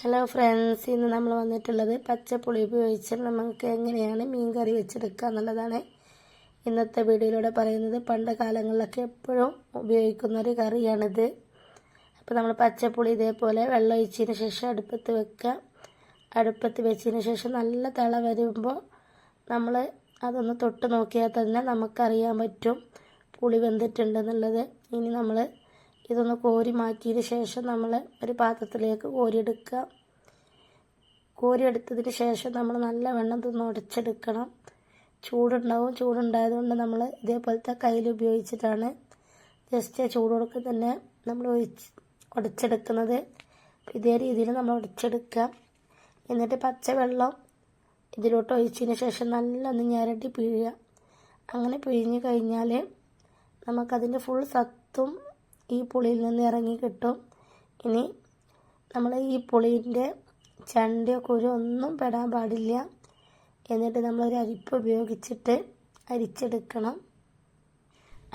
Hello friends, ഇന്ന് നമ്മൾ വന്നിട്ടുള്ളത് പച്ചപ്പുളി ഉപയോഗിച്ച് നമുക്ക് എങ്ങനെയാണ് മീൻ കറി വെച്ചെടുക്കുക എന്നുള്ളതാണ് ഇന്നത്തെ വീഡിയോയിലൂടെ പറയുന്നത്. പണ്ട് കാലങ്ങളിലൊക്കെ എപ്പോഴും ഉപയോഗിക്കുന്ന ഒരു കറിയാണിത്. അപ്പോൾ നമ്മൾ പച്ചപ്പുളി ഇതേപോലെ വെള്ളം ഒഴിച്ചതിന് ശേഷം അടുപ്പത്ത് വെക്കുക. അടുപ്പത്ത് വെച്ചതിന് ശേഷം നല്ല തിള വരുമ്പോൾ നമ്മൾ അതൊന്ന് തൊട്ട് നോക്കിയാൽ തന്നെ നമുക്കറിയാൻ പറ്റും പുളി വെന്തിട്ടുണ്ടെന്നുള്ളത്. ഇനി നമ്മൾ ഇതൊന്ന് കോരി മാറ്റിയതിന് ശേഷം നമ്മൾ ഒരു പാത്രത്തിലേക്ക് കോരിയെടുക്കുക. കോരിയെടുത്തതിന് ശേഷം നമ്മൾ നല്ലവണ്ണം ഇതൊന്ന് ഉടച്ചെടുക്കണം. ചൂടുണ്ടാവും. ചൂടുണ്ടായതുകൊണ്ട് നമ്മൾ ഇതേപോലത്തെ കയ്യിൽ ഉപയോഗിച്ചിട്ടാണ് ജസ്റ്റ് ചൂട് കൊടുക്കുക തന്നെ നമ്മൾ ഉടച്ചെടുക്കുന്നത്. ഇതേ രീതിയിൽ നമ്മൾ ഉടച്ചെടുക്കുക. എന്നിട്ട് പച്ചവെള്ളം ഇതിലോട്ട് ഒഴിച്ചതിന് ശേഷം നല്ലൊന്ന് ഞരടി പിഴിയുക. അങ്ങനെ പിഴിഞ്ഞ് കഴിഞ്ഞാൽ നമുക്കതിൻ്റെ ഫുൾ സത്തും ഈ പുളിയിൽ നിന്ന് ഇറങ്ങി കിട്ടും. ഇനി നമ്മൾ ഈ പുളീൻ്റെ ചണ്ടിയോ കുരു ഒന്നും പെടാൻ പാടില്ല. എന്നിട്ട് നമ്മളൊരു അരിപ്പ് ഉപയോഗിച്ചിട്ട് അരിച്ചെടുക്കണം.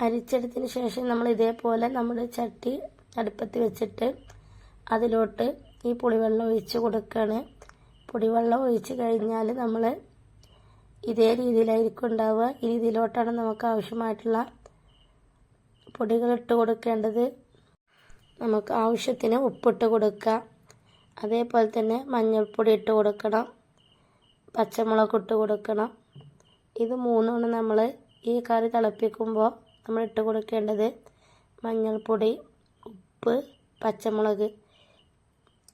അരിച്ചെടുത്തതിന് ശേഷം നമ്മൾ ഇതേപോലെ നമ്മുടെ ചട്ടി അടുപ്പത്ത് വെച്ചിട്ട് അതിലോട്ട് ഈ പുളിവെള്ളം ഒഴിച്ച് കൊടുക്കുകയാണ്. പുളിവെള്ളം ഒഴിച്ച് കഴിഞ്ഞാൽ നമ്മൾ ഇതേ രീതിയിലായിരിക്കും ഉണ്ടാവുക. ഈ രീതിയിലോട്ടാണ് നമുക്ക് ആവശ്യമായിട്ടുള്ള പൊടികൾ ഇട്ട് കൊടുക്കേണ്ടത്. നമുക്ക് ആവശ്യത്തിന് ഉപ്പിട്ട് കൊടുക്കുക. അതേപോലെ തന്നെ മഞ്ഞൾപ്പൊടി ഇട്ട് കൊടുക്കണം. പച്ചമുളക് ഇട്ട് കൊടുക്കണം. ഇത് മൂന്നാണ് നമ്മൾ ഈ കറി തിളപ്പിക്കുമ്പോൾ നമ്മൾ ഇട്ട് കൊടുക്കേണ്ടത്. മഞ്ഞൾപ്പൊടി, ഉപ്പ്, പച്ചമുളക്.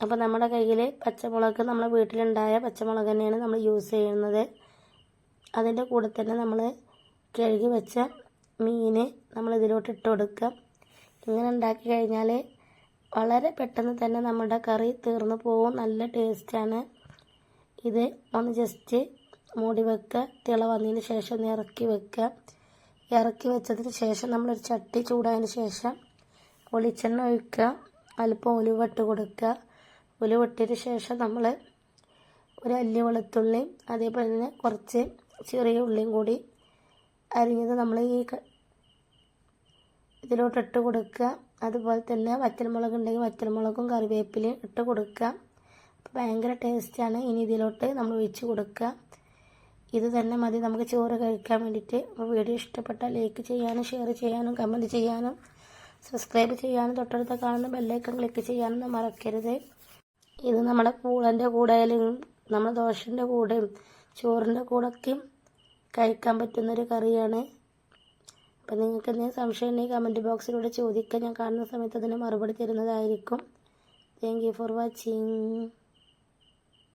അപ്പോൾ നമ്മുടെ കയ്യിൽ പച്ചമുളക് നമ്മുടെ വീട്ടിലുണ്ടായ പച്ചമുളക് തന്നെയാണ് നമ്മൾ യൂസ് ചെയ്യുന്നത്. അതിൻ്റെ കൂടെ തന്നെ നമ്മൾ കഴുകി വെച്ച മീൻ നമ്മൾ ഇതിലോട്ട് ഇട്ട് കൊടുക്കുക. ഇങ്ങനെ ഉണ്ടാക്കി കഴിഞ്ഞാൽ വളരെ പെട്ടെന്ന് തന്നെ നമ്മുടെ കറി തീർന്നു പോകും. നല്ല ടേസ്റ്റാണ്. ഇത് ഒന്ന് ജസ്റ്റ് മൂടി വെക്കുക. തിള വന്നതിന് ശേഷം ഒന്ന് ഇറക്കി വെക്കുക. ഇറക്കി വെച്ചതിന് ശേഷം നമ്മളൊരു ചട്ടി ചൂടായതിന് ശേഷം വെളിച്ചെണ്ണ ഒഴിക്കുക. അല്പം ഉലുവ ഇട്ട് കൊടുക്കുക. ഉലുവ ഇട്ടതിന് ശേഷം നമ്മൾ ഒരു അല്ലി വെളുത്തുള്ളി, അതേപോലെ തന്നെ കുറച്ച് ചെറിയ ഉള്ളിയും കൂടി അരിഞ്ഞത് നമ്മൾ ഇതിലോട്ട് ഇട്ട് കൊടുക്കുക. അതുപോലെ തന്നെ വറ്റൽമുളക് ഉണ്ടെങ്കിൽ വറ്റൽമുളകും കറിവേപ്പിലയും ഇട്ട് കൊടുക്കുക. അപ്പോൾ ഭയങ്കര ടേസ്റ്റാണ്. ഇനി ഇതിലോട്ട് നമ്മൾ ഒഴിച്ച് കൊടുക്കുക. ഇത് തന്നെ മതി നമുക്ക് ചോറ് കഴിക്കാൻ വേണ്ടിയിട്ട്. അപ്പോൾ വീഡിയോ ഇഷ്ടപ്പെട്ടാൽ ലൈക്ക് ചെയ്യാനും ഷെയർ ചെയ്യാനും കമൻറ്റ് ചെയ്യാനും സബ്സ്ക്രൈബ് ചെയ്യാനും തൊട്ടടുത്ത് കാണുന്ന ബെല്ലൈക്കൺ ക്ലിക്ക് ചെയ്യാനും മറക്കരുത്. ഇത് നമ്മുടെ പൂളൻ്റെ കൂടെയും നമ്മുടെ ദോശൻ്റെ കൂടെയും ചോറിൻ്റെ കൂടെയൊക്കെയും കഴിക്കാൻ പറ്റുന്നൊരു കറിയാണ്. അപ്പോൾ നിങ്ങൾക്ക് എന്തെങ്കിലും സംശയം ഉണ്ടെങ്കിൽ കമൻറ്റ് ബോക്സിലൂടെ ചോദിക്കുക. ഞാൻ കാണുന്ന സമയത്ത് അതിന് മറുപടി തരുന്നതായിരിക്കും. Thank you for watching.